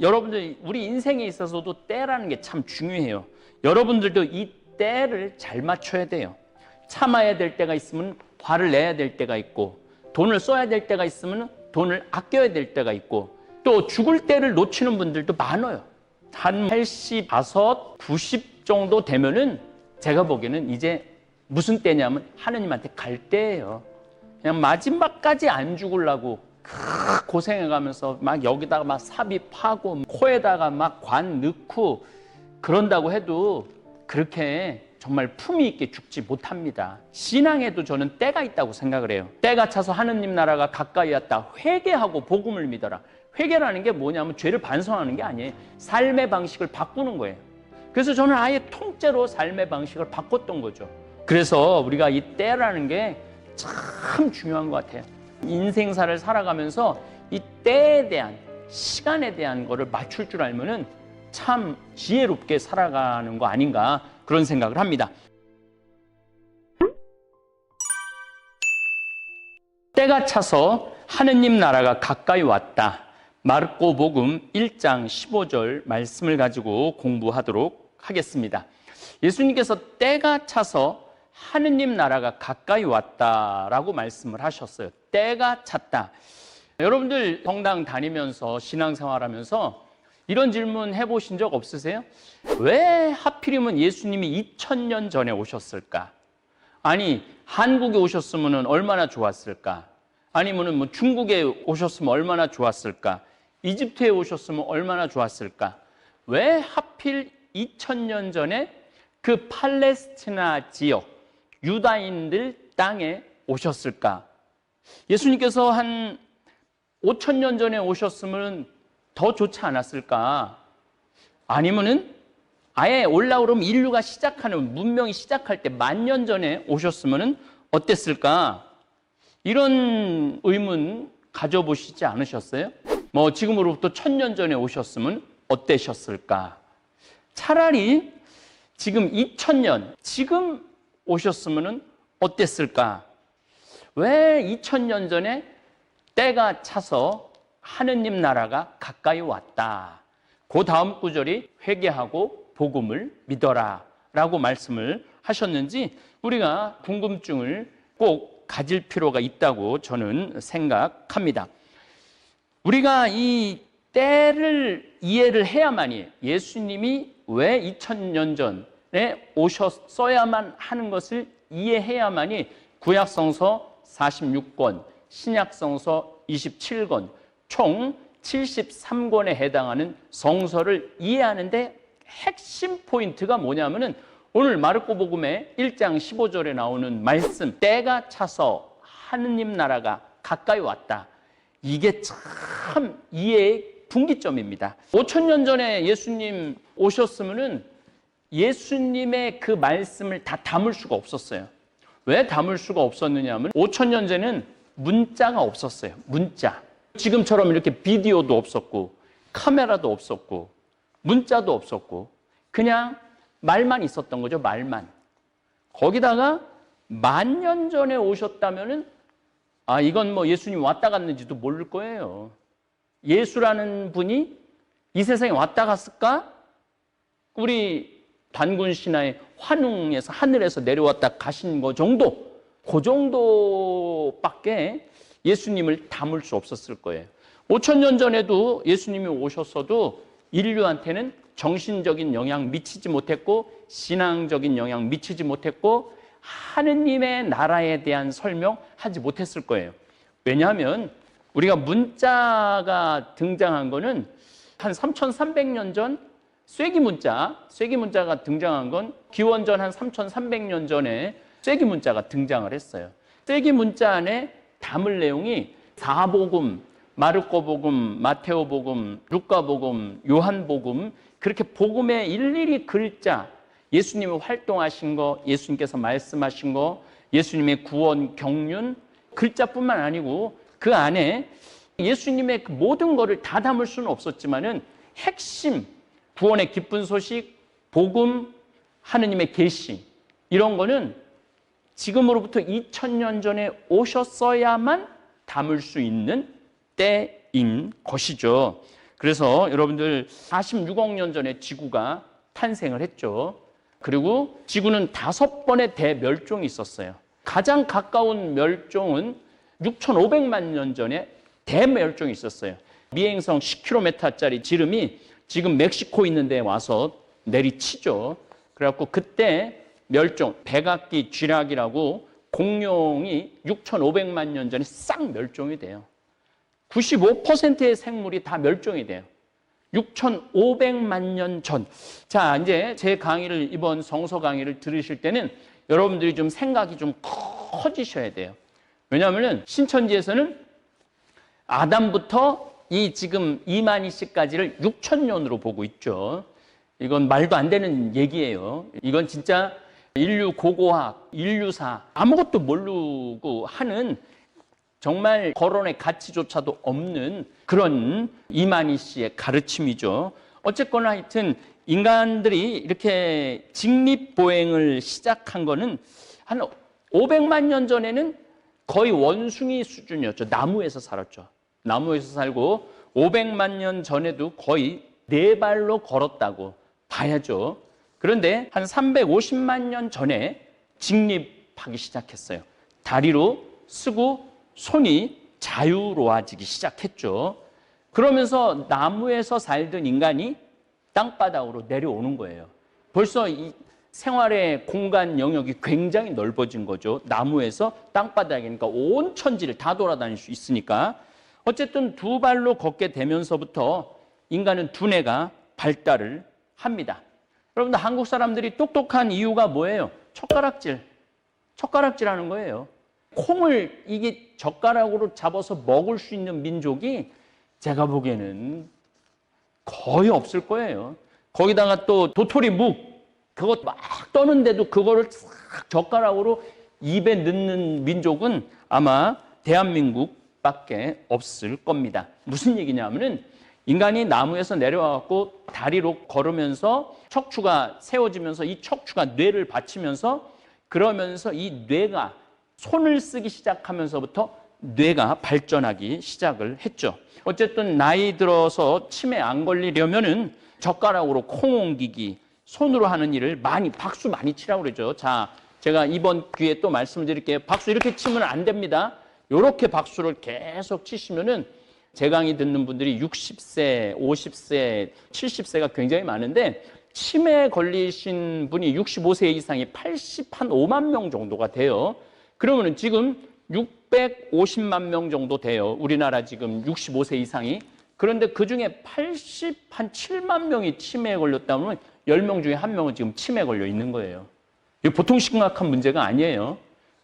여러분들 우리 인생에 있어서도 때라는 게 참 중요해요. 여러분들도 이 때를 잘 맞춰야 돼요. 참아야 될 때가 있으면 화를 내야 될 때가 있고, 돈을 써야 될 때가 있으면 돈을 아껴야 될 때가 있고, 또 죽을 때를 놓치는 분들도 많아요. 한 85, 90 정도 되면은 제가 보기에는 이제 무슨 때냐면 하느님한테 갈 때예요. 그냥 마지막까지 안 죽으려고 고생해가면서 막 여기다가 막 삽입하고 코에다가 막 관 넣고 그런다고 해도 그렇게 정말 품위 있게 죽지 못합니다. 신앙에도 저는 때가 있다고 생각을 해요. 때가 차서 하느님 나라가 가까이 왔다. 회개하고 복음을 믿어라. 회개라는 게 뭐냐면 죄를 반성하는 게 아니에요. 삶의 방식을 바꾸는 거예요. 그래서 저는 아예 통째로 삶의 방식을 바꿨던 거죠. 그래서 우리가 이 때라는 게 참 중요한 것 같아요. 인생사를 살아가면서 이 때에 대한, 시간에 대한 거를 맞출 줄 알면은 참 지혜롭게 살아가는 거 아닌가, 그런 생각을 합니다. 때가 차서 하느님 나라가 가까이 왔다. 마르코복음 1장 15절 말씀을 가지고 공부하도록 하겠습니다. 예수님께서 때가 차서 하느님 나라가 가까이 왔다라고 말씀을 하셨어요. 때가 찼다. 여러분들 성당 다니면서 신앙생활하면서 이런 질문 해보신 적 없으세요? 왜 하필이면 예수님이 2000년 전에 오셨을까? 아니, 한국에 오셨으면 얼마나 좋았을까? 아니면 뭐 중국에 오셨으면 얼마나 좋았을까? 이집트에 오셨으면 얼마나 좋았을까? 왜 하필 2000년 전에 그 팔레스티나 지역, 유다인들 땅에 오셨을까? 예수님께서 한 5000년 전에 오셨으면 더 좋지 않았을까? 아니면은 아예 올라오면 인류가 시작하는, 문명이 시작할 때 10,000년 전에 오셨으면 어땠을까? 이런 의문 가져보시지 않으셨어요? 뭐 지금으로부터 1000년 전에 오셨으면 어떠셨을까? 차라리 지금 2000년, 지금 오셨으면 어땠을까? 왜 2000년 전에 때가 차서 하느님 나라가 가까이 왔다. 그 다음 구절이 회개하고 복음을 믿어라 라고 말씀을 하셨는지 우리가 궁금증을 꼭 가질 필요가 있다고 저는 생각합니다. 우리가 이 때를 이해를 해야만이, 예수님이 왜 2000년 전에 오셨어야만 하는 것을 이해해야만이 구약성서 46권, 신약성서 27권, 총 73권에 해당하는 성서를 이해하는데 핵심 포인트가 뭐냐면은 오늘 마르코복음의 1장 15절에 나오는 말씀, 때가 차서 하느님 나라가 가까이 왔다. 이게 참 이해의 분기점입니다. 5000년 전에 예수님 오셨으면은 예수님의 그 말씀을 다 담을 수가 없었어요. 왜 담을 수가 없었느냐 하면 5000년 전에는 문자가 없었어요. 문자. 지금처럼 이렇게 비디오도 없었고 카메라도 없었고 문자도 없었고 그냥 말만 있었던 거죠. 말만. 거기다가 10,000년 전에 오셨다면은 이건 뭐 예수님 왔다 갔는지도 모를 거예요. 예수라는 분이 이 세상에 왔다 갔을까? 우리 단군 신화의 환웅에서 하늘에서 내려왔다 가신 거 정도, 그 정도밖에 예수님을 담을 수 없었을 거예요. 5000년 전에도 예수님이 오셨어도 인류한테는 정신적인 영향 미치지 못했고 신앙적인 영향 미치지 못했고 하느님의 나라에 대한 설명하지 못했을 거예요. 왜냐하면 우리가 문자가 등장한 거는 한 3300년 전 쇠기문자가 등장한 건 기원전 한 3300년 전에 쇠기문자가 등장을 했어요. 쇠기문자 안에 담을 내용이 사복음, 마르코복음, 마테오복음, 루카복음, 요한복음, 그렇게 복음에 일일이 글자, 예수님이 활동하신 거, 예수님께서 말씀하신 거, 예수님의 구원, 경륜, 글자뿐만 아니고 그 안에 예수님의 그 모든 거를 다 담을 수는 없었지만은 핵심, 구원의 기쁜 소식, 복음, 하느님의 계시, 이런 거는 지금으로부터 2000년 전에 오셨어야만 담을 수 있는 때인 것이죠. 그래서 여러분들 46억 년 전에 지구가 탄생을 했죠. 그리고 지구는 5번의 대멸종이 있었어요. 가장 가까운 멸종은 6,500만 년 전에 대멸종이 있었어요. 미행성 10km짜리 지름이 지금 멕시코 있는 데 와서 내리치죠. 그래갖고 그때 멸종, 백악기 쥐락이라고 공룡이 6,500만 년 전에 싹 멸종이 돼요. 95%의 생물이 다 멸종이 돼요. 6,500만 년 전. 자, 이제 제 강의를, 이번 성서 강의를 들으실 때는 여러분들이 좀 생각이 좀 커지셔야 돼요. 왜냐하면 신천지에서는 아담부터 이 지금 이만희 씨까지를 6,000년으로 보고 있죠. 이건 말도 안 되는 얘기예요. 이건 진짜 인류 고고학, 인류사 아무것도 모르고 하는 정말 거론의 가치조차도 없는 그런 이만희 씨의 가르침이죠. 어쨌거나 하여튼 인간들이 이렇게 직립보행을 시작한 거는 한 500만 년 전에는 거의 원숭이 수준이었죠. 나무에서 살았죠. 나무에서 살고 500만 년 전에도 거의 4발로 걸었다고 봐야죠. 그런데 한 350만 년 전에 직립하기 시작했어요. 다리로 쓰고 손이 자유로워지기 시작했죠. 그러면서 나무에서 살던 인간이 땅바닥으로 내려오는 거예요. 벌써 이 생활의 공간 영역이 굉장히 넓어진 거죠. 나무에서 땅바닥이니까 온 천지를 다 돌아다닐 수 있으니까. 어쨌든 2발로 걷게 되면서부터 인간은 두뇌가 발달을 합니다. 여러분들 한국 사람들이 똑똑한 이유가 뭐예요? 젓가락질 하는 거예요. 콩을 이게 젓가락으로 잡아서 먹을 수 있는 민족이 제가 보기에는 거의 없을 거예요. 거기다가 또 도토리 묵 그거 막 떠는데도 그거를 싹 젓가락으로 입에 넣는 민족은 아마 대한민국밖에 없을 겁니다. 무슨 얘기냐면은 인간이 나무에서 내려와갖고 다리로 걸으면서 척추가 세워지면서 이 척추가 뇌를 받치면서 그러면서 이 뇌가 손을 쓰기 시작하면서부터 뇌가 발전하기 시작을 했죠. 어쨌든 나이 들어서 치매 안 걸리려면은 젓가락으로 콩 옮기기, 손으로 하는 일을 박수 많이 치라고 그러죠. 자, 제가 이번 기회에 또 말씀드릴게요. 박수 이렇게 치면 안 됩니다. 이렇게 박수를 계속 치시면은 제 강의 듣는 분들이 60세, 50세, 70세가 굉장히 많은데 치매에 걸리신 분이 65세 이상이 85만 명 정도가 돼요. 그러면 지금 650만 명 정도 돼요. 우리나라 지금 65세 이상이. 그런데 그중에 87만 명이 치매에 걸렸다면 10명 중에 1명은 지금 치매에 걸려 있는 거예요. 이게 보통 심각한 문제가 아니에요.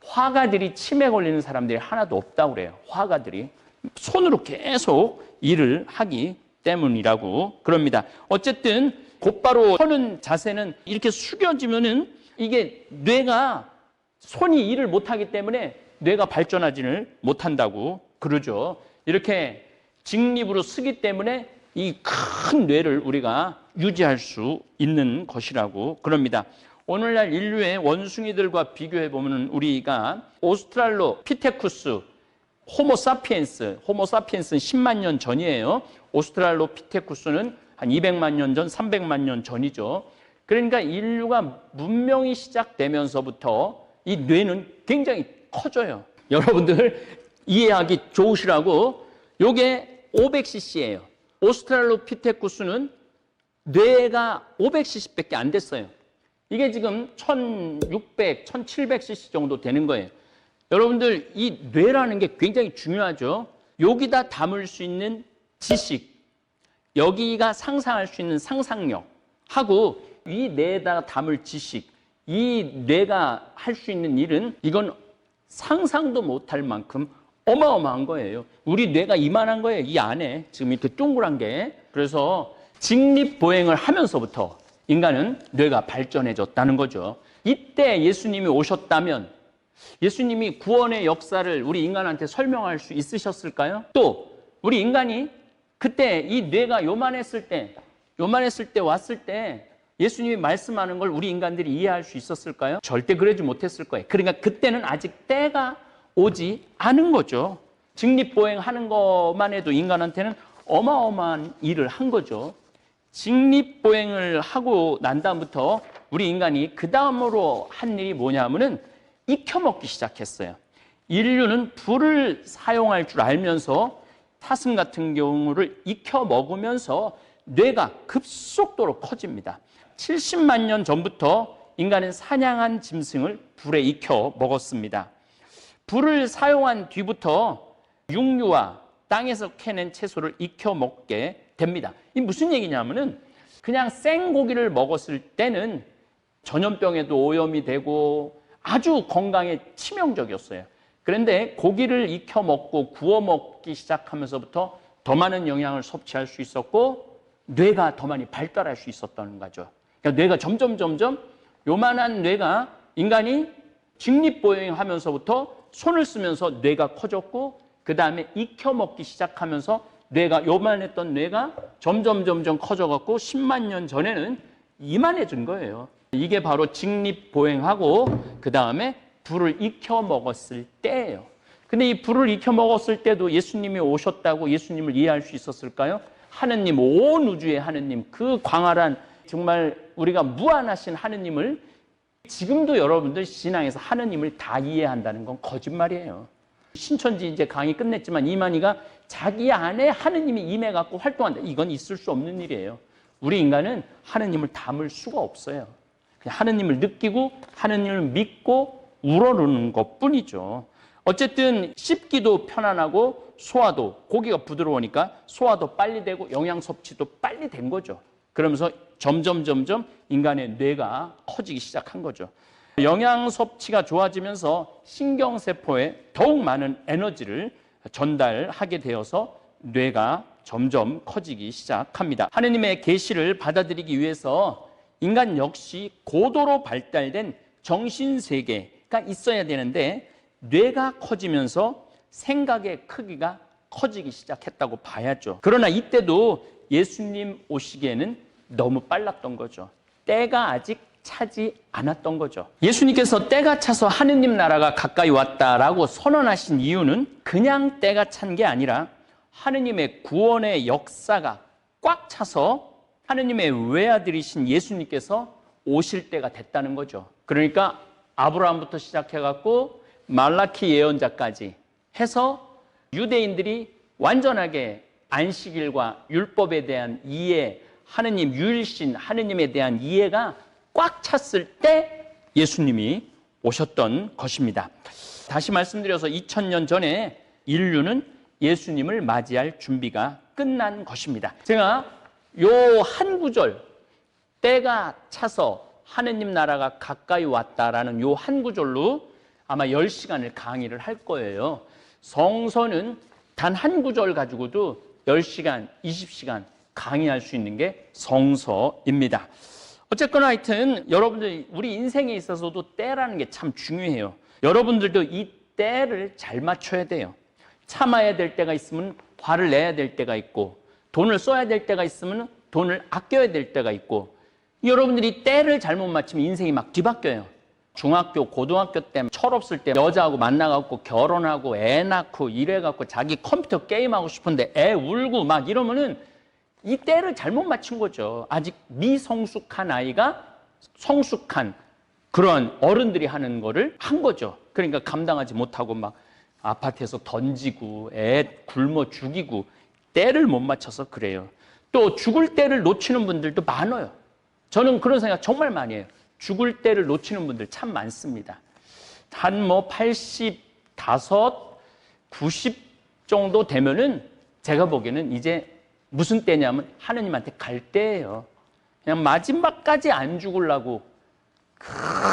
화가들이 치매 걸리는 사람들이 하나도 없다고 그래요. 화가들이. 손으로 계속 일을 하기 때문이라고 그럽니다. 어쨌든 곧바로 서는 자세는 이렇게 숙여지면은 이게 뇌가 손이 일을 못하기 때문에 뇌가 발전하지를 못한다고 그러죠. 이렇게 직립으로 쓰기 때문에 이 큰 뇌를 우리가 유지할 수 있는 것이라고 그럽니다. 오늘날 인류의 원숭이들과 비교해 보면 우리가 오스트랄로피테쿠스, 호모사피엔스는 10만 년 전이에요. 오스트랄로피테쿠스는 한 200만 년 전, 300만 년 전이죠. 그러니까 인류가 문명이 시작되면서부터 이 뇌는 굉장히 커져요. 여러분들 이해하기 좋으시라고 요게 500cc예요. 오스트랄로피테쿠스는 뇌가 500cc밖에 안 됐어요. 이게 지금 1600, 1700cc 정도 되는 거예요. 여러분들 이 뇌라는 게 굉장히 중요하죠. 여기다 담을 수 있는 지식, 여기가 상상할 수 있는 상상력 하고 이 뇌에다가 담을 지식, 이 뇌가 할 수 있는 일은 이건 상상도 못할 만큼 어마어마한 거예요. 우리 뇌가 이만한 거예요. 이 안에 지금 이렇게 동그란 게. 그래서 직립보행을 하면서부터 인간은 뇌가 발전해졌다는 거죠. 이때 예수님이 오셨다면 예수님이 구원의 역사를 우리 인간한테 설명할 수 있으셨을까요? 또 우리 인간이 그때 이 뇌가 요만했을 때 왔을 때 예수님이 말씀하는 걸 우리 인간들이 이해할 수 있었을까요? 절대 그러지 못했을 거예요. 그러니까 그때는 아직 때가 오지 않은 거죠. 직립보행하는 것만 해도 인간한테는 어마어마한 일을 한 거죠. 직립보행을 하고 난 다음부터 우리 인간이 그 다음으로 한 일이 뭐냐면은 익혀먹기 시작했어요. 인류는 불을 사용할 줄 알면서 사슴 같은 경우를 익혀 먹으면서 뇌가 급속도로 커집니다. 70만 년 전부터 인간은 사냥한 짐승을 불에 익혀 먹었습니다. 불을 사용한 뒤부터 육류와 땅에서 캐낸 채소를 익혀 먹게 됩니다. 이 무슨 얘기냐면은 그냥 생고기를 먹었을 때는 전염병에도 오염이 되고 아주 건강에 치명적이었어요. 그런데 고기를 익혀 먹고 구워 먹기 시작하면서부터 더 많은 영양을 섭취할 수 있었고 뇌가 더 많이 발달할 수 있었다는 거죠. 그러니까 뇌가 점점 요만한 뇌가 인간이 직립보행하면서부터 손을 쓰면서 뇌가 커졌고 그 다음에 익혀 먹기 시작하면서 뇌가 요만했던 뇌가 점점 커져갖고 10만 년 전에는 이만해진 거예요. 이게 바로 직립보행하고 그 다음에 불을 익혀 먹었을 때예요. 근데 이 불을 익혀 먹었을 때도 예수님이 오셨다고 예수님을 이해할 수 있었을까요? 하느님, 온 우주의 하느님, 그 광활한 정말 우리가 무한하신 하느님을 지금도 여러분들 신앙에서 하느님을 다 이해한다는 건 거짓말이에요. 신천지 이제 강의 끝냈지만 이만희가 자기 안에 하느님이 임해갖고 활동한다. 이건 있을 수 없는 일이에요. 우리 인간은 하느님을 담을 수가 없어요. 그냥 하느님을 느끼고 하느님을 믿고 우러르는 것뿐이죠. 어쨌든 씹기도 편안하고 소화도, 고기가 부드러우니까 소화도 빨리 되고 영양 섭취도 빨리 된 거죠. 그러면서 점점 인간의 뇌가 커지기 시작한 거죠. 영양 섭취가 좋아지면서 신경세포에 더욱 많은 에너지를 전달하게 되어서 뇌가 점점 커지기 시작합니다. 하느님의 계시를 받아들이기 위해서 인간 역시 고도로 발달된 정신세계가 있어야 되는데 뇌가 커지면서 생각의 크기가 커지기 시작했다고 봐야죠. 그러나 이때도 예수님 오시기에는 너무 빨랐던 거죠. 때가 아직 차지 않았던 거죠. 예수님께서 때가 차서 하느님 나라가 가까이 왔다라고 선언하신 이유는 그냥 때가 찬 게 아니라 하느님의 구원의 역사가 꽉 차서 하느님의 외아들이신 예수님께서 오실 때가 됐다는 거죠. 그러니까 아브라함부터 시작해갖고 말라키 예언자까지 해서 유대인들이 완전하게 안식일과 율법에 대한 이해, 하느님 유일신 하느님에 대한 이해가 꽉 찼을 때 예수님이 오셨던 것입니다. 다시 말씀드려서 2000년 전에 인류는 예수님을 맞이할 준비가 끝난 것입니다. 제가 요 한 구절, 때가 차서 하느님 나라가 가까이 왔다라는 요 한 구절로 아마 10시간을 강의를 할 거예요. 성서는 단 한 구절 가지고도 10시간, 20시간 강의할 수 있는 게 성서입니다. 어쨌거나 하여튼 여러분들 우리 인생에 있어서도 때라는 게 참 중요해요. 여러분들도 이 때를 잘 맞춰야 돼요. 참아야 될 때가 있으면 화를 내야 될 때가 있고 돈을 써야 될 때가 있으면 돈을 아껴야 될 때가 있고 여러분들이 때를 잘못 맞추면 인생이 막 뒤바뀌어요. 중학교, 고등학교 때 철없을 때 여자하고 만나갖고 결혼하고 애 낳고 이래갖고 자기 컴퓨터 게임하고 싶은데 애 울고 막 이러면은 이 때를 잘못 맞춘 거죠. 아직 미성숙한 아이가 성숙한 그런 어른들이 하는 거를 한 거죠. 그러니까 감당하지 못하고 막 아파트에서 던지고 애 굶어 죽이고 때를 못 맞춰서 그래요. 또 죽을 때를 놓치는 분들도 많아요. 저는 그런 생각 정말 많이 해요. 죽을 때를 놓치는 분들 참 많습니다. 한 85, 90 정도 되면은 제가 보기에는 이제 무슨 때냐면 하느님한테 갈 때예요. 그냥 마지막까지 안 죽으려고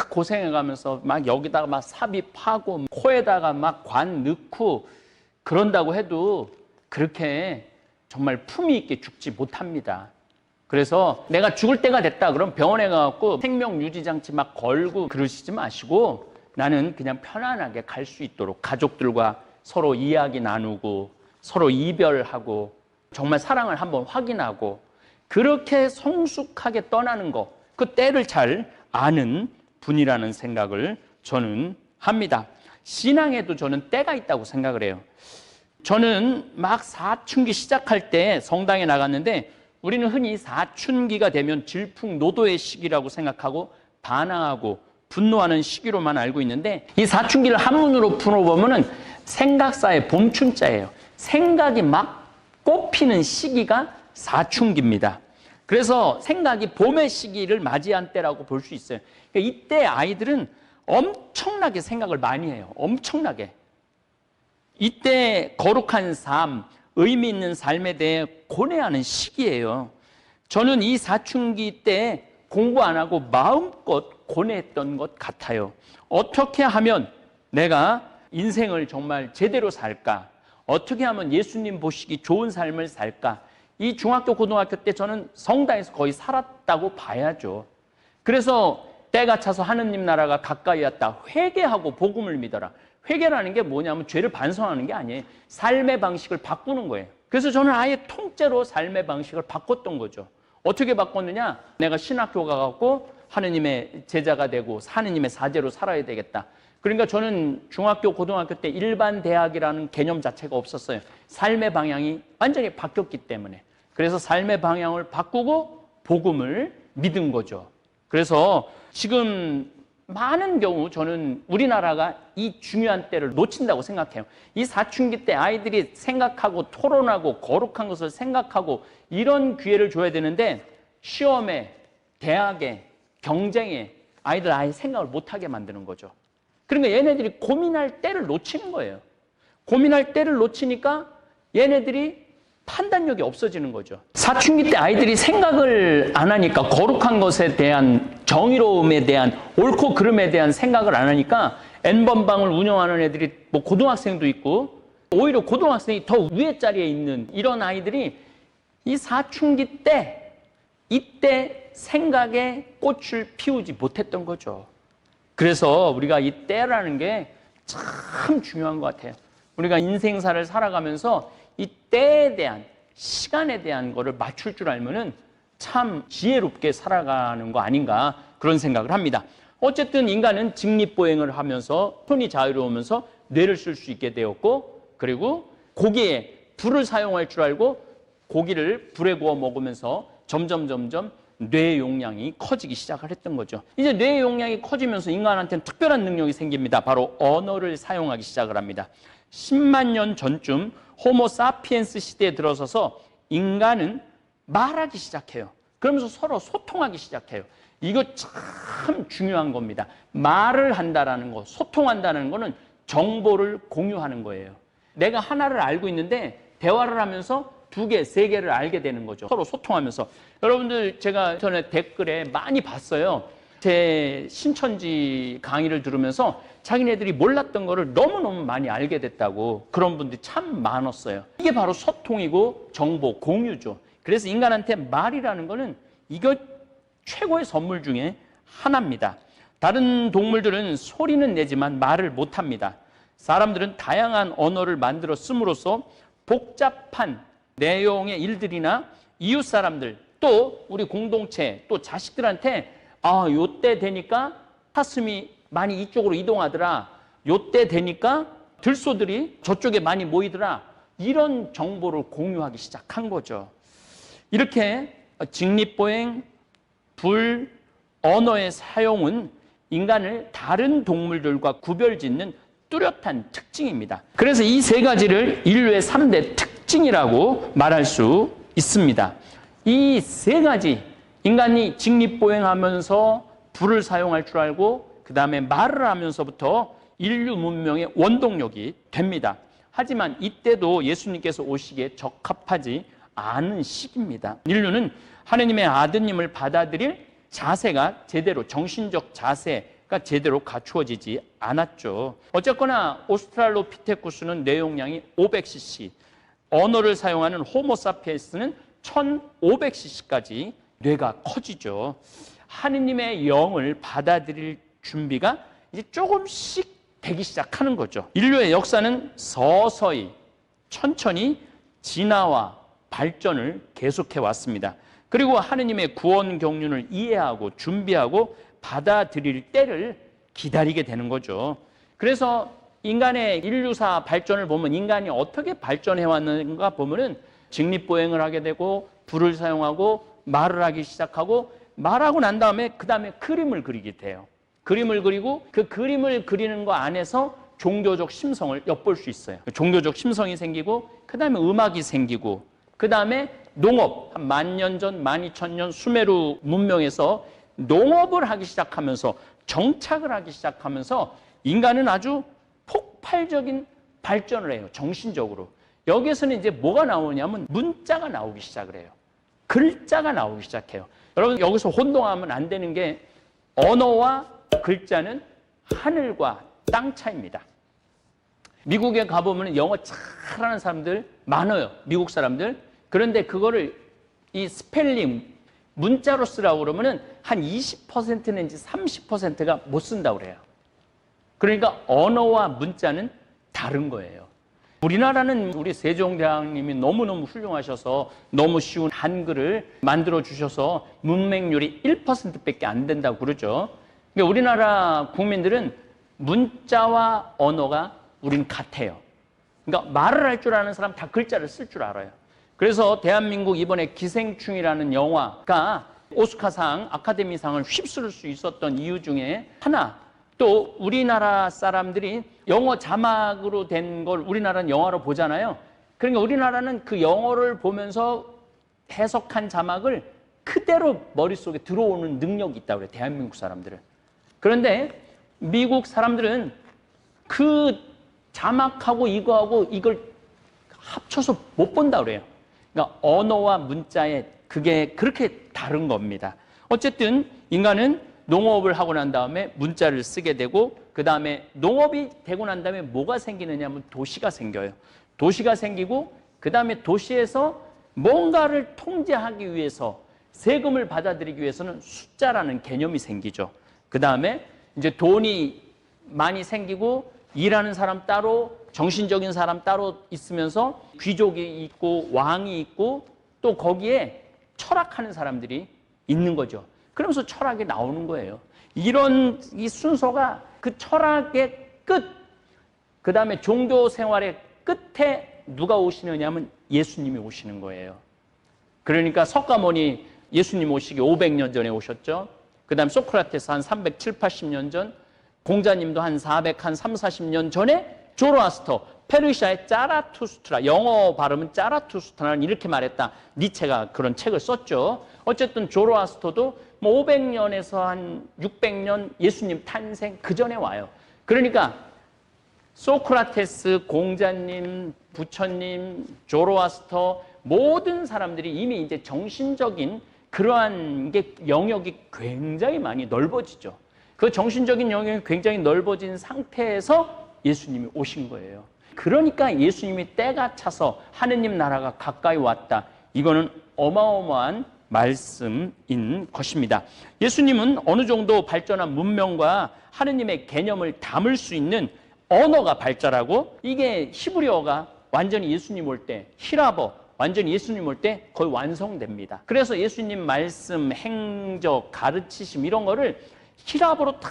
고생해가면서 막 여기다가 막 삽입하고 코에다가 막 관 넣고 그런다고 해도 그렇게 정말 품위 있게 죽지 못합니다. 그래서 내가 죽을 때가 됐다 그럼 병원에 가갖고 생명유지장치 막 걸고 그러시지 마시고 나는 그냥 편안하게 갈 수 있도록 가족들과 서로 이야기 나누고 서로 이별하고 정말 사랑을 한번 확인하고 그렇게 성숙하게 떠나는 거, 그 때를 잘 아는 분이라는 생각을 저는 합니다. 신앙에도 저는 때가 있다고 생각을 해요. 저는 막 사춘기 시작할 때 성당에 나갔는데 우리는 흔히 사춘기가 되면 질풍노도의 시기라고 생각하고 반항하고 분노하는 시기로만 알고 있는데 이 사춘기를 한문으로 풀어보면 생각사의 봄춘자예요. 생각이 막 꽃피는 시기가 사춘기입니다. 그래서 생각이 봄의 시기를 맞이한 때라고 볼 수 있어요. 그러니까 이때 아이들은 엄청나게 생각을 많이 해요. 엄청나게. 이때 거룩한 삶, 의미 있는 삶에 대해 고뇌하는 시기예요. 저는 이 사춘기 때 공부 안 하고 마음껏 고뇌했던 것 같아요. 어떻게 하면 내가 인생을 정말 제대로 살까? 어떻게 하면 예수님 보시기 좋은 삶을 살까? 이 중학교, 고등학교 때 저는 성당에서 거의 살았다고 봐야죠. 그래서 때가 차서 하느님 나라가 가까이 왔다. 회개하고 복음을 믿어라. 회개라는 게 뭐냐면 죄를 반성하는 게 아니에요. 삶의 방식을 바꾸는 거예요. 그래서 저는 아예 통째로 삶의 방식을 바꿨던 거죠. 어떻게 바꿨느냐? 내가 신학교 가갖고 하느님의 제자가 되고 하느님의 사제로 살아야 되겠다. 그러니까 저는 중학교, 고등학교 때 일반 대학이라는 개념 자체가 없었어요. 삶의 방향이 완전히 바뀌었기 때문에. 그래서 삶의 방향을 바꾸고 복음을 믿은 거죠. 그래서 지금 많은 경우 저는 우리나라가 이 중요한 때를 놓친다고 생각해요. 이 사춘기 때 아이들이 생각하고 토론하고 거룩한 것을 생각하고 이런 기회를 줘야 되는데 시험에, 대학에, 경쟁에 아이들 아예 생각을 못하게 만드는 거죠. 그러니까 얘네들이 고민할 때를 놓치는 거예요. 고민할 때를 놓치니까 얘네들이 판단력이 없어지는 거죠. 사춘기 때 아이들이 생각을 안 하니까 거룩한 것에 대한 정의로움에 대한 옳고 그름에 대한 생각을 안 하니까 N번방을 운영하는 애들이 뭐 고등학생도 있고 오히려 고등학생이 더 위에 자리에 있는 이런 아이들이 이 사춘기 때 이때 생각에 꽃을 피우지 못했던 거죠. 그래서 우리가 이 때라는 게 참 중요한 것 같아요. 우리가 인생사를 살아가면서 이 때에 대한 시간에 대한 거를 맞출 줄 알면은 참 지혜롭게 살아가는 거 아닌가 그런 생각을 합니다. 어쨌든 인간은 직립보행을 하면서 손이 자유로우면서 뇌를 쓸 수 있게 되었고 그리고 고기에 불을 사용할 줄 알고 고기를 불에 구워 먹으면서 점점 뇌 용량이 커지기 시작을 했던 거죠. 이제 뇌 용량이 커지면서 인간한테는 특별한 능력이 생깁니다. 바로 언어를 사용하기 시작을 합니다. 10만 년 전쯤 호모 사피엔스 시대에 들어서서 인간은 말하기 시작해요. 그러면서 서로 소통하기 시작해요. 이거 참 중요한 겁니다. 말을 한다라는 거, 소통한다는 거는 정보를 공유하는 거예요. 내가 하나를 알고 있는데 대화를 하면서 2개, 3개를 알게 되는 거죠. 서로 소통하면서. 여러분들 제가 인터넷 댓글에 많이 봤어요. 제 신천지 강의를 들으면서 자기네들이 몰랐던 거를 너무너무 많이 알게 됐다고 그런 분들이 참 많았어요. 이게 바로 소통이고 정보 공유죠. 그래서 인간한테 말이라는 거는 이거 최고의 선물 중에 하나입니다. 다른 동물들은 소리는 내지만 말을 못합니다. 사람들은 다양한 언어를 만들어 씀으로써 복잡한 내용의 일들이나 이웃 사람들 또 우리 공동체 또 자식들한테 요때 되니까 사슴이 많이 이쪽으로 이동하더라. 요때 되니까 들소들이 저쪽에 많이 모이더라. 이런 정보를 공유하기 시작한 거죠. 이렇게 직립보행, 불, 언어의 사용은 인간을 다른 동물들과 구별짓는 뚜렷한 특징입니다. 그래서 이 3가지를 인류의 3대 특징이라고 말할 수 있습니다. 이 3가지 인간이 직립보행하면서 불을 사용할 줄 알고 그 다음에 말을 하면서부터 인류 문명의 원동력이 됩니다. 하지만 이때도 예수님께서 오시기에 적합하지 않은 시기입니다. 인류는 하느님의 아드님을 받아들일 자세가 제대로 정신적 자세가 제대로 갖추어지지 않았죠. 어쨌거나 오스트랄로피테쿠스는 뇌용량이 500cc, 언어를 사용하는 호모사피엔스는 1500cc까지 뇌가 커지죠. 하느님의 영을 받아들일 준비가 이제 조금씩 되기 시작하는 거죠. 인류의 역사는 서서히 천천히 진화와 발전을 계속해 왔습니다. 그리고 하느님의 구원 경륜을 이해하고 준비하고 받아들일 때를 기다리게 되는 거죠. 그래서 인간의 인류사 발전을 보면 인간이 어떻게 발전해 왔는가 보면은 직립보행을 하게 되고 불을 사용하고 말을 하기 시작하고 말하고 난 다음에 그 다음에 그림을 그리게 돼요. 그림을 그리고 그 그림을 그리는 거 안에서 종교적 심성을 엿볼 수 있어요. 종교적 심성이 생기고 그 다음에 음악이 생기고 그 다음에 농업, 한 10,000년 전, 12,000년 수메르 문명에서 농업을 하기 시작하면서 정착을 하기 시작하면서 인간은 아주 폭발적인 발전을 해요. 정신적으로. 여기에서는 이제 뭐가 나오냐면 문자가 나오기 시작을 해요. 글자가 나오기 시작해요. 여러분 여기서 혼동하면 안 되는 게 언어와 글자는 하늘과 땅 차이입니다. 미국에 가보면 영어 잘하는 사람들 많아요. 미국 사람들. 그런데 그거를 이 스펠링 문자로 쓰라고 그러면은 한 20% 내지 30%가 못 쓴다고 그래요. 그러니까 언어와 문자는 다른 거예요. 우리나라는 우리 세종대왕님이 너무너무 훌륭하셔서 너무 쉬운 한글을 만들어 주셔서 문맹률이 1%밖에 안 된다고 그러죠. 그러니까 우리나라 국민들은 문자와 언어가 우린 같아요. 그러니까 말을 할 줄 아는 사람 다 글자를 쓸 줄 알아요. 그래서 대한민국 이번에 기생충이라는 영화가 오스카상, 아카데미상을 휩쓸 수 있었던 이유 중에 하나, 또 우리나라 사람들이 영어 자막으로 된 걸 우리나라는 영화로 보잖아요. 그러니까 우리나라는 그 영어를 보면서 해석한 자막을 그대로 머릿속에 들어오는 능력이 있다고 그래요. 대한민국 사람들은. 그런데 미국 사람들은 그 자막하고 이거하고 이걸 합쳐서 못 본다고 그래요. 그러니까 언어와 문자에 그게 그렇게 다른 겁니다. 어쨌든 인간은 농업을 하고 난 다음에 문자를 쓰게 되고 그 다음에 농업이 되고 난 다음에 뭐가 생기느냐 하면 도시가 생겨요. 도시가 생기고 그 다음에 도시에서 뭔가를 통제하기 위해서 세금을 받아들이기 위해서는 숫자라는 개념이 생기죠. 그 다음에 이제 돈이 많이 생기고 일하는 사람 따로 정신적인 사람 따로 있으면서 귀족이 있고 왕이 있고 또 거기에 철학하는 사람들이 있는 거죠. 그러면서 철학이 나오는 거예요. 이런 이 순서가 그 철학의 끝, 그 다음에 종교 생활의 끝에 누가 오시느냐 하면 예수님이 오시는 거예요. 그러니까 석가모니 예수님 오시기 500년 전에 오셨죠. 그 다음에 소크라테스 한 370, 80년 전, 공자님도 한 40년 전에 조로아스터, 페르시아의 짜라투스트라, 영어 발음은 짜라투스트라는 이렇게 말했다. 니체가 그런 책을 썼죠. 어쨌든 조로아스터도 뭐 500년에서 한 600년 예수님 탄생 그 전에 와요. 그러니까 소크라테스, 공자님, 부처님, 조로아스터 모든 사람들이 이미 이제 정신적인 그러한 게 영역이 굉장히 많이 넓어지죠. 그 정신적인 영역이 굉장히 넓어진 상태에서 예수님이 오신 거예요. 그러니까 예수님이 때가 차서 하느님 나라가 가까이 왔다. 이거는 어마어마한 말씀인 것입니다. 예수님은 어느 정도 발전한 문명과 하느님의 개념을 담을 수 있는 언어가 발달하고 이게 히브리어가 완전히 예수님 올 때, 히라버 완전히 예수님 올 때 거의 완성됩니다. 그래서 예수님 말씀, 행적, 가르치심 이런 거를 히라버로 다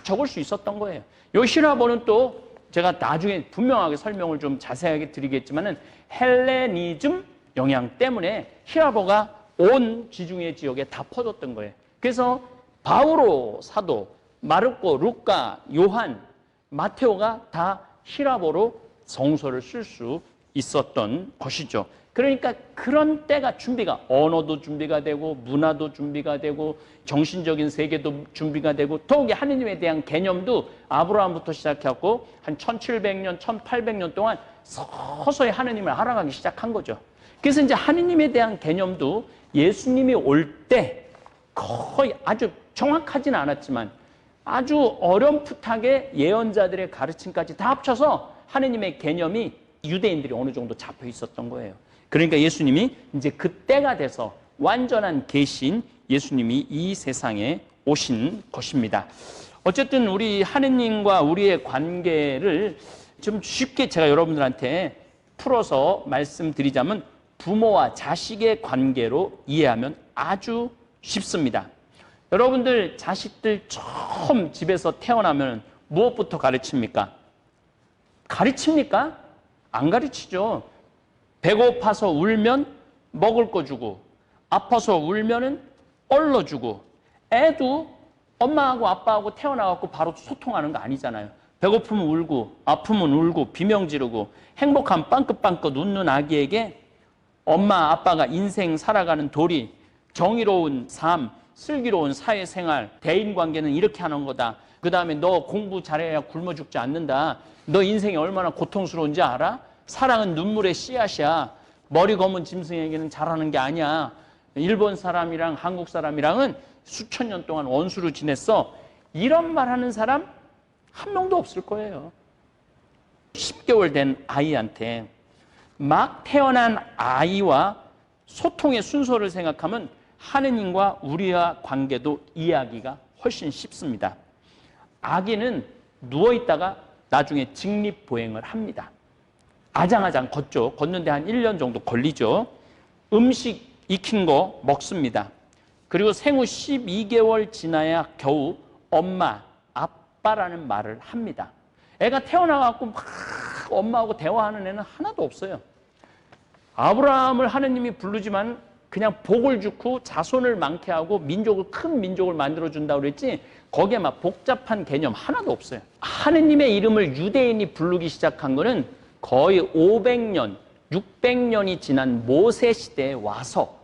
적을 수 있었던 거예요. 이 히라버는 또 제가 나중에 분명하게 설명을 좀 자세하게 드리겠지만은 헬레니즘 영향 때문에 히라버가 온 지중해 지역에 다 퍼졌던 거예요. 그래서 바오로 사도, 마르코, 루카, 요한, 마테오가 다 히라버로 성서를 쓸 수 있었던 것이죠. 그러니까 그런 때가 준비가, 언어도 준비가 되고 문화도 준비가 되고 정신적인 세계도 준비가 되고 더욱이 하느님에 대한 개념도 아브라함부터 시작해갖고 한 1700년, 1800년 동안 서서히 하느님을 알아가기 시작한 거죠. 그래서 이제 하느님에 대한 개념도 예수님이 올 때 거의 아주 정확하진 않았지만 아주 어렴풋하게 예언자들의 가르침까지 다 합쳐서 하느님의 개념이 유대인들이 어느 정도 잡혀 있었던 거예요. 그러니까 예수님이 이제 그때가 돼서 완전한 계신 예수님이 이 세상에 오신 것입니다. 어쨌든 우리 하느님과 우리의 관계를 좀 쉽게 제가 여러분들한테 풀어서 말씀드리자면 부모와 자식의 관계로 이해하면 아주 쉽습니다. 여러분들 자식들 처음 집에서 태어나면 무엇부터 가르칩니까? 가르칩니까? 안 가르치죠. 배고파서 울면 먹을 거 주고, 아파서 울면은 얼러주고, 애도 엄마하고 아빠하고 태어나갖고 바로 소통하는 거 아니잖아요. 배고프면 울고, 아프면 울고, 비명 지르고, 행복한 빵긋빵긋 웃는 아기에게 엄마, 아빠가 인생 살아가는 도리, 정의로운 삶, 슬기로운 사회생활, 대인관계는 이렇게 하는 거다. 그 다음에 너 공부 잘해야 굶어 죽지 않는다. 너 인생이 얼마나 고통스러운지 알아? 사랑은 눈물의 씨앗이야. 머리 검은 짐승에게는 잘하는 게 아니야. 일본 사람이랑 한국 사람이랑은 수천 년 동안 원수로 지냈어. 이런 말 하는 사람 한 명도 없을 거예요. 10개월 된 아이한테 막 태어난 아이와 소통의 순서를 생각하면 하느님과 우리와 관계도 이해하기가 훨씬 쉽습니다. 아기는 누워있다가 나중에 직립보행을 합니다. 아장아장 걷죠. 걷는데 한 1년 정도 걸리죠. 음식 익힌 거 먹습니다. 그리고 생후 12개월 지나야 겨우 엄마, 아빠라는 말을 합니다. 애가 태어나갖고 막 엄마하고 대화하는 애는 하나도 없어요. 아브라함을 하느님이 부르지만 그냥 복을 주고 자손을 많게 하고 민족을, 큰 민족을 만들어준다고 그랬지 거기에 막 복잡한 개념 하나도 없어요. 하느님의 이름을 유대인이 부르기 시작한 거는 거의 500년, 600년이 지난 모세 시대에 와서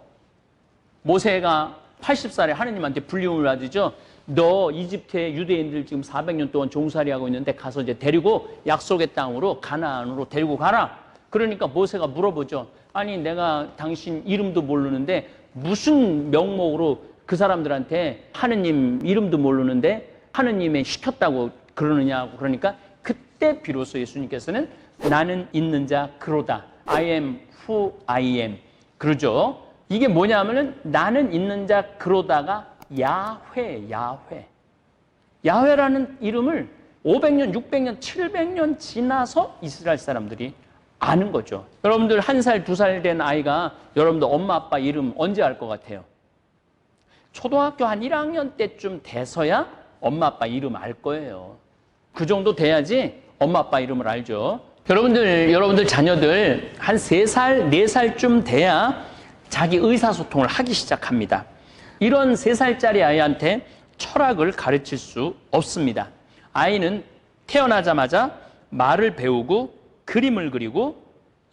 모세가 80살에 하느님한테 불림을 받으죠. 너 이집트의 유대인들 지금 400년 동안 종살이하고 있는데 가서 이제 데리고 약속의 땅으로 가나안으로 데리고 가라. 그러니까 모세가 물어보죠. 아니 내가 당신 이름도 모르는데 무슨 명목으로 그 사람들한테 하느님 이름도 모르는데 하느님의 시켰다고 그러느냐고. 그러니까 그때 비로소 예수님께서는 나는 있는 자 그로다. I am who I am. 그러죠. 이게 뭐냐면은 나는 있는 자 그로다가 야훼. 야훼라는 이름을 500년, 600년, 700년 지나서 이스라엘 사람들이 아는 거죠. 여러분들 1살, 2살 된 아이가 여러분들 엄마, 아빠 이름 언제 알 것 같아요? 초등학교 한 1학년 때쯤 돼서야 엄마, 아빠 이름 알 거예요. 그 정도 돼야지 엄마, 아빠 이름을 알죠. 여러분들 자녀들 한 3살, 4살쯤 돼야 자기 의사소통을 하기 시작합니다. 이런 3살짜리 아이한테 철학을 가르칠 수 없습니다. 아이는 태어나자마자 말을 배우고 그림을 그리고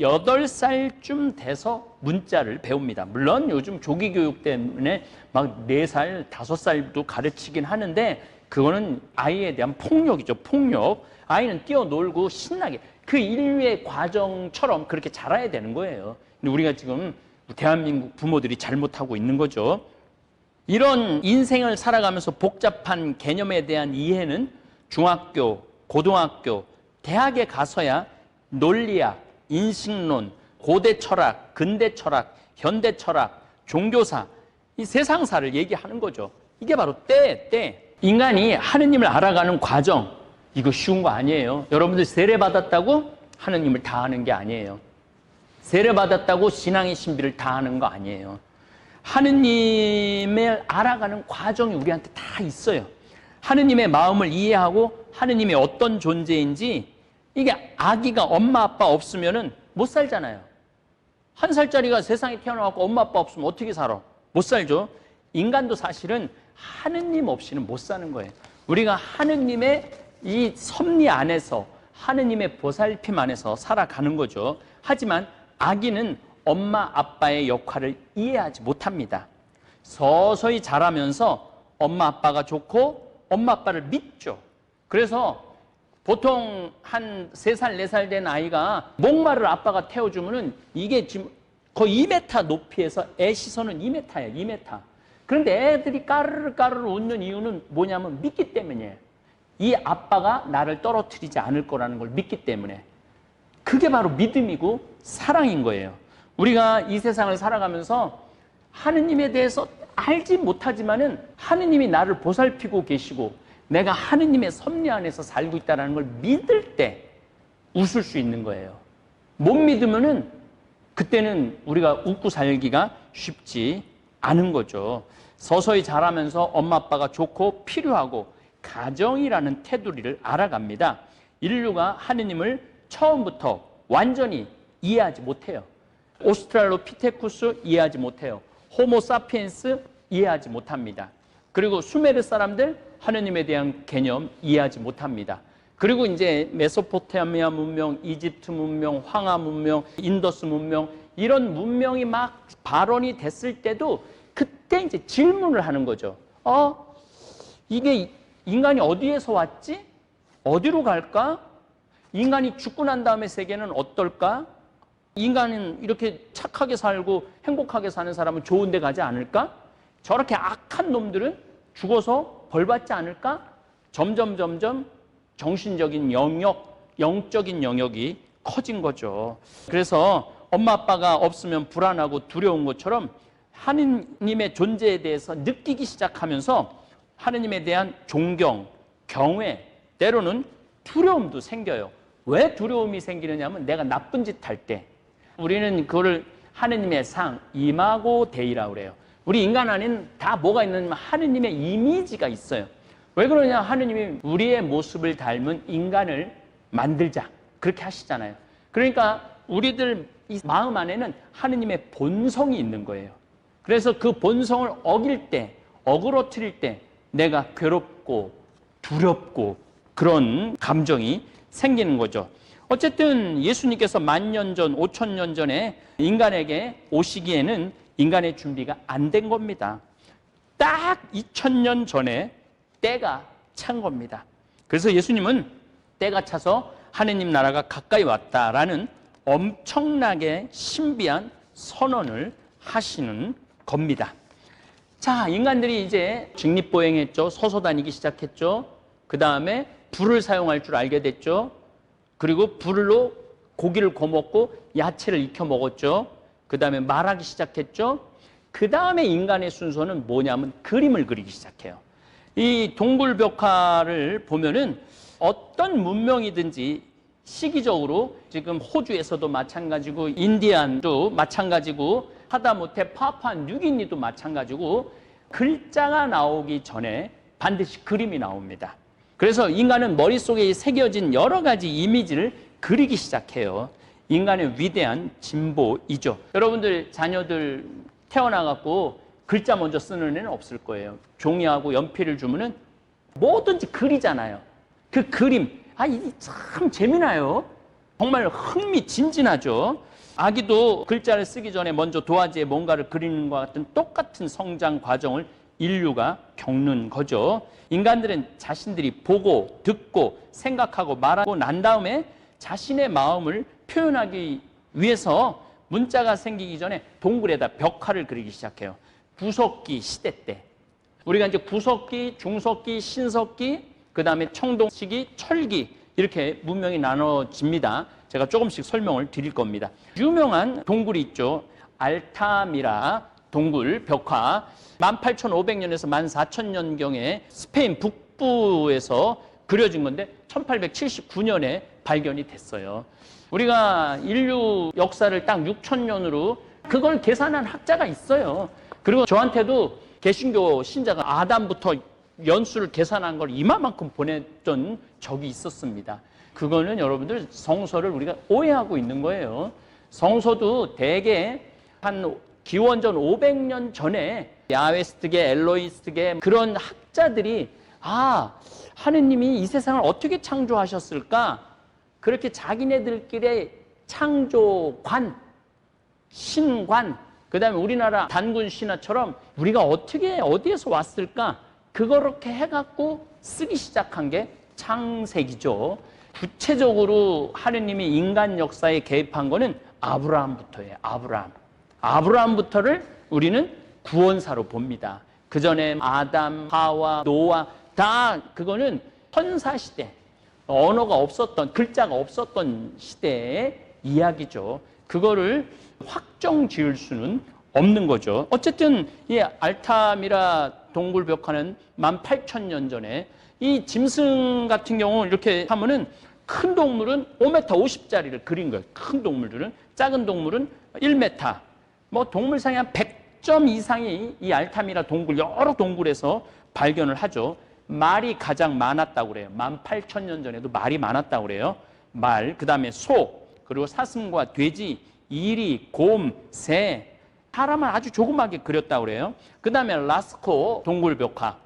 8살쯤 돼서 문자를 배웁니다. 물론 요즘 조기교육 때문에 막 4살, 5살도 가르치긴 하는데 그거는 아이에 대한 폭력이죠. 폭력. 아이는 뛰어놀고 신나게 그 인류의 과정처럼 그렇게 자라야 되는 거예요. 근데 우리가 지금 대한민국 부모들이 잘못하고 있는 거죠. 이런 인생을 살아가면서 복잡한 개념에 대한 이해는 중학교, 고등학교, 대학에 가서야 논리학, 인식론, 고대 철학, 근대 철학, 현대 철학, 종교사, 이 세상사를 얘기하는 거죠. 이게 바로 때. 인간이 하느님을 알아가는 과정, 이거 쉬운 거 아니에요. 여러분들 세례받았다고 하느님을 다 아는 게 아니에요. 세례받았다고 신앙의 신비를 다 아는 거 아니에요. 하느님을 알아가는 과정이 우리한테 다 있어요. 하느님의 마음을 이해하고 하느님이 어떤 존재인지 이게 아기가 엄마 아빠 없으면은 못 살잖아요. 1살짜리가 세상에 태어나고 엄마 아빠 없으면 어떻게 살아? 못 살죠. 인간도 사실은 하느님 없이는 못 사는 거예요. 우리가 하느님의 이 섭리 안에서 하느님의 보살핌 안에서 살아가는 거죠. 하지만 아기는 엄마 아빠의 역할을 이해하지 못합니다. 서서히 자라면서 엄마 아빠가 좋고 엄마 아빠를 믿죠. 그래서 보통 한 3살, 4살 된 아이가 목마를 아빠가 태워주면은 이게 지금 거의 2m 높이에서 애 시선은 2m예요, 2m. 그런데 애들이 까르르 웃는 이유는 뭐냐면 믿기 때문이에요. 이 아빠가 나를 떨어뜨리지 않을 거라는 걸 믿기 때문에. 그게 바로 믿음이고 사랑인 거예요. 우리가 이 세상을 살아가면서 하느님에 대해서 알지 못하지만은 하느님이 나를 보살피고 계시고 내가 하느님의 섭리 안에서 살고 있다는 걸 믿을 때 웃을 수 있는 거예요. 못 믿으면은 그때는 우리가 웃고 살기가 쉽지 않은 거죠. 서서히 자라면서 엄마 아빠가 좋고 필요하고 가정이라는 테두리를 알아갑니다. 인류가 하느님을 처음부터 완전히 이해하지 못해요. 오스트랄로피테쿠스 이해하지 못해요. 호모사피엔스 이해하지 못합니다. 그리고 수메르 사람들 하느님에 대한 개념 이해하지 못합니다. 그리고 이제 메소포타미아 문명, 이집트 문명, 황하 문명, 인더스 문명 이런 문명이 막 발원이 됐을 때도 그때 이제 질문을 하는 거죠. 이게 인간이 어디에서 왔지? 어디로 갈까? 인간이 죽고 난 다음에 세계는 어떨까? 인간은 이렇게 착하게 살고 행복하게 사는 사람은 좋은 데 가지 않을까? 저렇게 악한 놈들은 죽어서 벌 받지 않을까? 점점 정신적인 영역, 영적인 영역이 커진 거죠. 그래서 엄마 아빠가 없으면 불안하고 두려운 것처럼 하느님의 존재에 대해서 느끼기 시작하면서 하느님에 대한 존경, 경외, 때로는 두려움도 생겨요. 왜 두려움이 생기느냐 하면 내가 나쁜 짓 할 때 우리는 그거를 하느님의 상, 이마고 데이라고 그래요. 우리 인간 안에는 다 뭐가 있느냐면 하느님의 이미지가 있어요. 왜 그러냐? 하느님이 우리의 모습을 닮은 인간을 만들자 그렇게 하시잖아요. 그러니까 우리들 이 마음 안에는 하느님의 본성이 있는 거예요. 그래서 그 본성을 어길 때, 어그러뜨릴 때 내가 괴롭고 두렵고 그런 감정이 생기는 거죠. 어쨌든 예수님께서 1000년 전, 5000년 전에 인간에게 오시기에는 인간의 준비가 안 된 겁니다. 딱 2000년 전에 때가 찬 겁니다. 그래서 예수님은 때가 차서 하느님 나라가 가까이 왔다라는 엄청나게 신비한 선언을 하시는 겁니다. 자, 인간들이 이제 직립보행했죠. 서서 다니기 시작했죠. 그 다음에 불을 사용할 줄 알게 됐죠. 그리고 불로 고기를 구워먹고 야채를 익혀 먹었죠. 그 다음에 말하기 시작했죠. 그 다음에 인간의 순서는 뭐냐면 그림을 그리기 시작해요. 이 동굴벽화를 보면은 어떤 문명이든지 시기적으로 지금 호주에서도 마찬가지고 인디안도 마찬가지고 하다못해 파푸아뉴기니도 마찬가지고 글자가 나오기 전에 반드시 그림이 나옵니다. 그래서 인간은 머릿속에 새겨진 여러 가지 이미지를 그리기 시작해요. 인간의 위대한 진보이죠. 여러분들 자녀들 태어나갖고 글자 먼저 쓰는 애는 없을 거예요. 종이하고 연필을 주면은 뭐든지 그리잖아요. 그 그림, 이게 참 재미나요. 정말 흥미진진하죠. 아기도 글자를 쓰기 전에 먼저 도화지에 뭔가를 그리는 것과 같은 똑같은 성장 과정을 인류가 겪는 거죠. 인간들은 자신들이 보고 듣고 생각하고 말하고 난 다음에 자신의 마음을 표현하기 위해서 문자가 생기기 전에 동굴에다 벽화를 그리기 시작해요. 구석기 시대 때 우리가 이제 구석기, 중석기, 신석기, 그 다음에 청동시기, 철기 이렇게 문명이 나눠집니다. 제가 조금씩 설명을 드릴 겁니다. 유명한 동굴이 있죠. 알타미라 동굴 벽화 18,500년에서 14,000년경에 스페인 북부에서 그려진 건데 1879년에 발견이 됐어요. 우리가 인류 역사를 딱 6,000년으로 그걸 계산한 학자가 있어요. 그리고 저한테도 개신교 신자가 아담부터 연수를 계산한 걸 이만큼 보냈던 적이 있었습니다. 그거는 여러분들 성서를 우리가 오해하고 있는 거예요. 성서도 대개 한 기원전 500년 전에 야웨스트계, 엘로이스트계 그런 학자들이 하느님이 이 세상을 어떻게 창조하셨을까? 그렇게 자기네들끼리 창조관, 신관, 그 다음에 우리나라 단군 신화처럼 우리가 어떻게 어디에서 왔을까? 그렇게 해갖고 쓰기 시작한 게 창세기죠. 구체적으로 하느님이 인간 역사에 개입한 거는 아브라함부터예요. 아브라함부터를 우리는 구원사로 봅니다. 그 전에 아담, 하와, 노아 다 그거는 선사시대, 언어가 없었던, 글자가 없었던 시대의 이야기죠. 그거를 확정 지을 수는 없는 거죠. 어쨌든 이 알타미라 동굴 벽화는 18,000년 전에 이 짐승 같은 경우 이렇게 하면은 큰 동물은 5m 50짜리를 그린 거예요. 큰 동물들은. 작은 동물은 1m. 뭐 동물상에 한 100점 이상이 이 알타미라 동굴 여러 동굴에서 발견을 하죠. 말이 가장 많았다고 그래요. 18,000년 전에도 말이 많았다고 그래요. 말, 그 다음에 소, 그리고 사슴과 돼지, 이리, 곰, 새, 사람을 아주 조그맣게 그렸다고 그래요. 그 다음에 라스코 동굴벽화.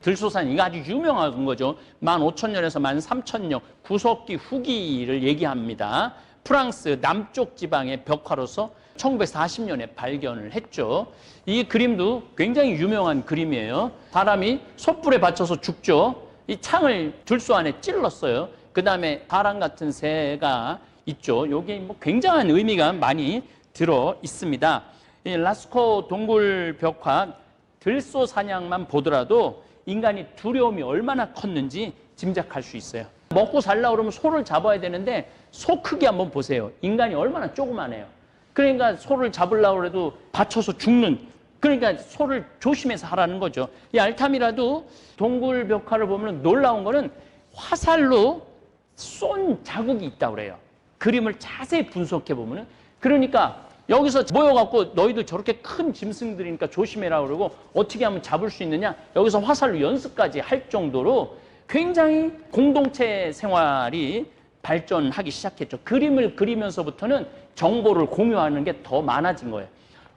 들소산, 이거 아주 유명한 거죠. 15,000년에서 13,000년 구석기 후기를 얘기합니다. 프랑스 남쪽 지방의 벽화로서 1940년에 발견을 했죠. 이 그림도 굉장히 유명한 그림이에요. 사람이 솥불에 받쳐서 죽죠. 이 창을 들소 안에 찔렀어요. 그 다음에 사람 같은 새가 있죠. 여기 뭐 굉장한 의미가 많이 들어 있습니다. 이 라스코 동굴 벽화 들소 사냥만 보더라도 인간이 두려움이 얼마나 컸는지 짐작할 수 있어요. 먹고 살려고 그러면 소를 잡아야 되는데 소 크기 한번 보세요. 인간이 얼마나 조그마해요. 그러니까 소를 잡으려고 해도 받쳐서 죽는, 그러니까 소를 조심해서 하라는 거죠. 이 알타미라도 동굴 벽화를 보면 놀라운 거는 화살로 쏜 자국이 있다고 그래요. 그림을 자세히 분석해 보면은. 그러니까 여기서 모여갖고 너희들 저렇게 큰 짐승들이니까 조심해라 그러고 어떻게 하면 잡을 수 있느냐, 여기서 화살로 연습까지 할 정도로 굉장히 공동체 생활이 발전하기 시작했죠. 그림을 그리면서부터는 정보를 공유하는 게 더 많아진 거예요.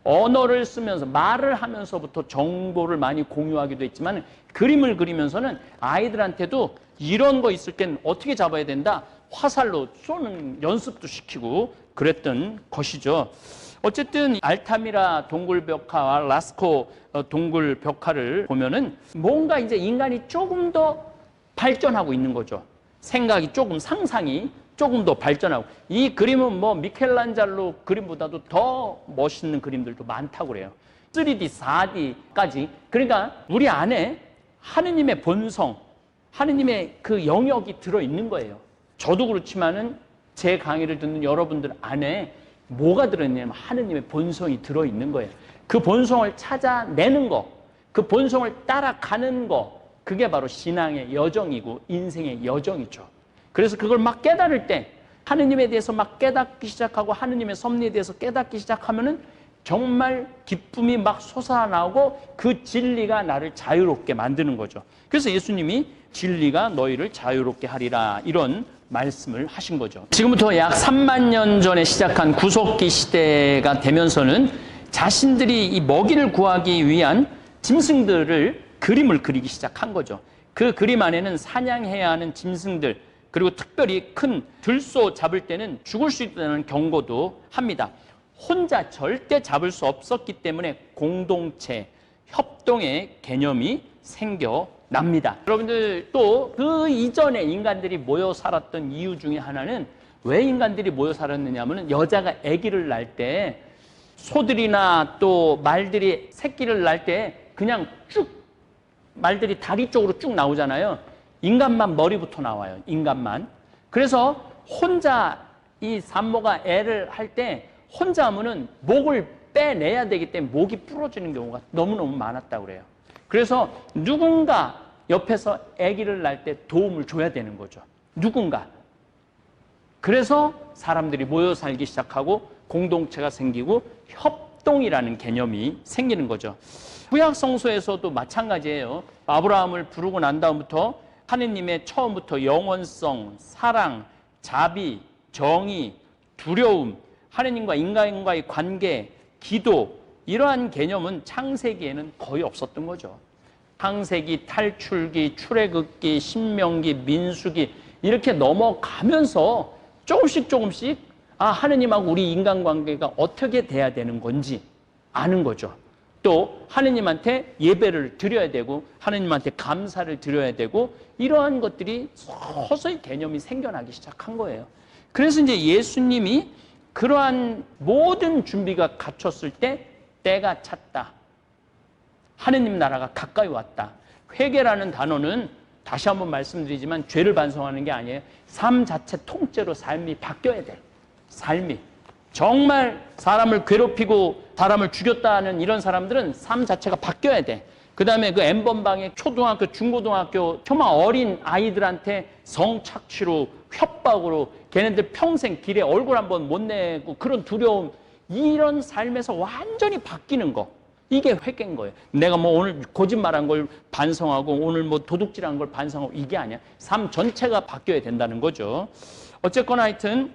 언어를 쓰면서 말을 하면서부터 정보를 많이 공유하기도 했지만 그림을 그리면서는 아이들한테도 이런 거 있을 땐 어떻게 잡아야 된다, 화살로 쏘는 연습도 시키고 그랬던 것이죠. 어쨌든 알타미라 동굴벽화와 라스코 동굴벽화를 보면은 뭔가 이제 인간이 조금 더 발전하고 있는 거죠. 생각이 조금, 상상이 조금 더 발전하고. 이 그림은 뭐 미켈란젤로 그림보다도 더 멋있는 그림들도 많다고 그래요. 3D, 4D까지. 그러니까 우리 안에 하느님의 본성, 하느님의 그 영역이 들어있는 거예요. 저도 그렇지만은 제 강의를 듣는 여러분들 안에 뭐가 들어있냐면 하느님의 본성이 들어있는 거예요. 그 본성을 찾아내는 거, 그 본성을 따라가는 거, 그게 바로 신앙의 여정이고 인생의 여정이죠. 그래서 그걸 막 깨달을 때, 하느님에 대해서 막 깨닫기 시작하고 하느님의 섭리에 대해서 깨닫기 시작하면은 정말 기쁨이 막 솟아나오고 그 진리가 나를 자유롭게 만드는 거죠. 그래서 예수님이 진리가 너희를 자유롭게 하리라, 이런 말씀을 하신 거죠. 지금부터 약 3만 년 전에 시작한 구속기 시대가 되면서는 자신들이 이 먹이를 구하기 위한 짐승들을 그림을 그리기 시작한 거죠. 그 그림 안에는 사냥해야 하는 짐승들, 그리고 특별히 큰 들소 잡을 때는 죽을 수 있다는 경고도 합니다. 혼자 절대 잡을 수 없었기 때문에 공동체, 협동의 개념이 생겨납니다. 여러분들 또 그 이전에 인간들이 모여 살았던 이유 중에 하나는, 왜 인간들이 모여 살았느냐 하면 여자가 아기를 낳을 때, 소들이나 또 말들이 새끼를 낳을 때 그냥 쭉 말들이 다리 쪽으로 쭉 나오잖아요. 인간만 머리부터 나와요. 인간만. 그래서 혼자 이 산모가 애를 할 때 혼자 하면은 목을 빼내야 되기 때문에 목이 부러지는 경우가 너무너무 많았다고 그래요. 그래서 누군가 옆에서 아기를 낳을 때 도움을 줘야 되는 거죠. 누군가. 그래서 사람들이 모여 살기 시작하고 공동체가 생기고 협동이라는 개념이 생기는 거죠. 구약 성서에서도 마찬가지예요. 아브라함을 부르고 난 다음부터 하느님의 처음부터 영원성, 사랑, 자비, 정의, 두려움, 하느님과 인간과의 관계, 기도, 이러한 개념은 창세기에는 거의 없었던 거죠. 창세기, 탈출기, 출애굽기, 신명기, 민수기 이렇게 넘어가면서 조금씩 하느님하고 우리 인간관계가 어떻게 돼야 되는 건지 아는 거죠. 또 하느님한테 예배를 드려야 되고 하느님한테 감사를 드려야 되고, 이러한 것들이 서서히 개념이 생겨나기 시작한 거예요. 그래서 이제 예수님이 그러한 모든 준비가 갖췄을 때 때가 찼다. 하느님 나라가 가까이 왔다. 회개라는 단어는 다시 한번 말씀드리지만 죄를 반성하는 게 아니에요. 삶 자체 통째로 삶이 바뀌어야 돼. 삶이. 정말 사람을 괴롭히고 사람을 죽였다는 이런 사람들은 삶 자체가 바뀌어야 돼. 그 다음에 그 N번방에 초등학교, 중고등학교 정말 어린 아이들한테 성착취로, 협박으로 걔네들 평생 길에 얼굴 한번 못 내고 그런 두려움, 이런 삶에서 완전히 바뀌는 거. 이게 회개인 거예요. 내가 뭐 오늘 거짓말한 걸 반성하고 오늘 뭐 도둑질한 걸 반성하고 이게 아니야. 삶 전체가 바뀌어야 된다는 거죠. 어쨌거나 하여튼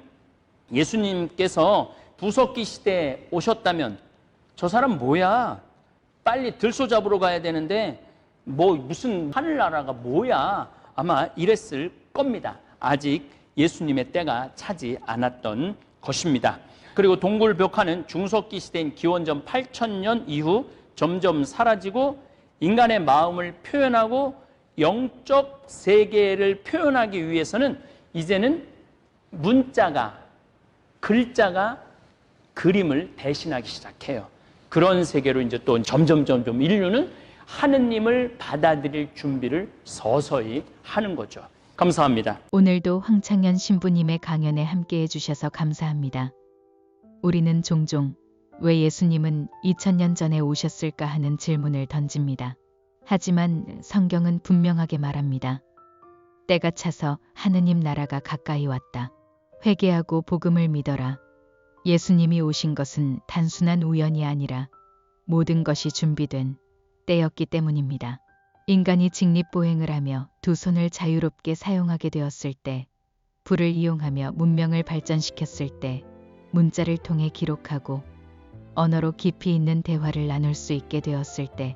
예수님께서 부석기 시대에 오셨다면 저 사람 뭐야? 빨리 들소 잡으러 가야 되는데 뭐 무슨 하늘나라가 뭐야? 아마 이랬을 겁니다. 아직 예수님의 때가 차지 않았던 것입니다. 그리고 동굴벽화는 중석기 시대인 기원전 8000년 이후 점점 사라지고 인간의 마음을 표현하고 영적 세계를 표현하기 위해서는 이제는 문자가, 글자가 그림을 대신하기 시작해요. 그런 세계로 이제 또 점점 인류는 하느님을 받아들일 준비를 서서히 하는 거죠. 감사합니다. 오늘도 황창현 신부님의 강연에 함께해 주셔서 감사합니다. 우리는 종종 왜 예수님은 2000년 전에 오셨을까 하는 질문을 던집니다. 하지만 성경은 분명하게 말합니다. 때가 차서 하느님 나라가 가까이 왔다. 회개하고 복음을 믿어라. 예수님이 오신 것은 단순한 우연이 아니라 모든 것이 준비된 때였기 때문입니다. 인간이 직립보행을 하며 두 손을 자유롭게 사용하게 되었을 때, 불을 이용하며 문명을 발전시켰을 때, 문자를 통해 기록하고 언어로 깊이 있는 대화를 나눌 수 있게 되었을 때,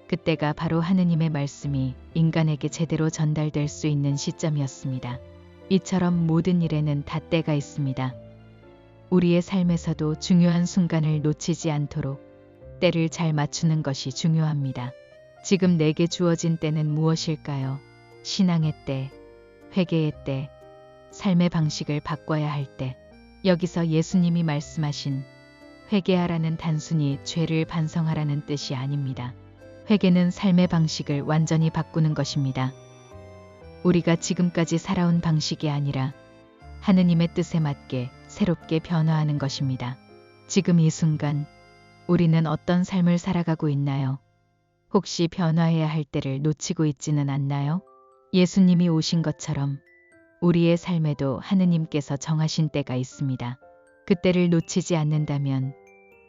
그때가 바로 하느님의 말씀이 인간에게 제대로 전달될 수 있는 시점이었습니다. 이처럼 모든 일에는 다 때가 있습니다. 우리의 삶에서도 중요한 순간을 놓치지 않도록 때를 잘 맞추는 것이 중요합니다. 지금 내게 주어진 때는 무엇일까요? 신앙의 때, 회개의 때, 삶의 방식을 바꿔야 할 때. 여기서 예수님이 말씀하신 회개하라는 단순히 죄를 반성하라는 뜻이 아닙니다. 회개는 삶의 방식을 완전히 바꾸는 것입니다. 우리가 지금까지 살아온 방식이 아니라 하느님의 뜻에 맞게 새롭게 변화하는 것입니다. 지금 이 순간 우리는 어떤 삶을 살아가고 있나요? 혹시 변화해야 할 때를 놓치고 있지는 않나요? 예수님이 오신 것처럼 우리의 삶에도 하느님께서 정하신 때가 있습니다. 그때를 놓치지 않는다면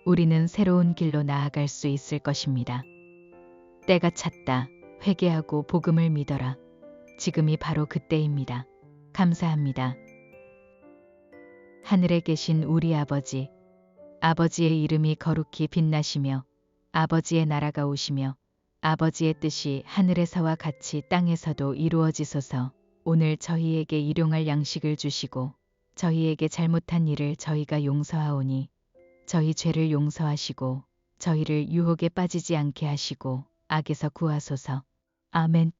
우리는 새로운 길로 나아갈 수 있을 것입니다. 때가 찼다. 회개하고 복음을 믿어라. 지금이 바로 그때입니다. 감사합니다. 하늘에 계신 우리 아버지, 아버지의 이름이 거룩히 빛나시며 아버지의 나라가 오시며 아버지의 뜻이 하늘에서와 같이 땅에서도 이루어지소서. 오늘 저희에게 일용할 양식을 주시고 저희에게 잘못한 일을 저희가 용서하오니 저희 죄를 용서하시고 저희를 유혹에 빠지지 않게 하시고 악에서 구하소서. 아멘.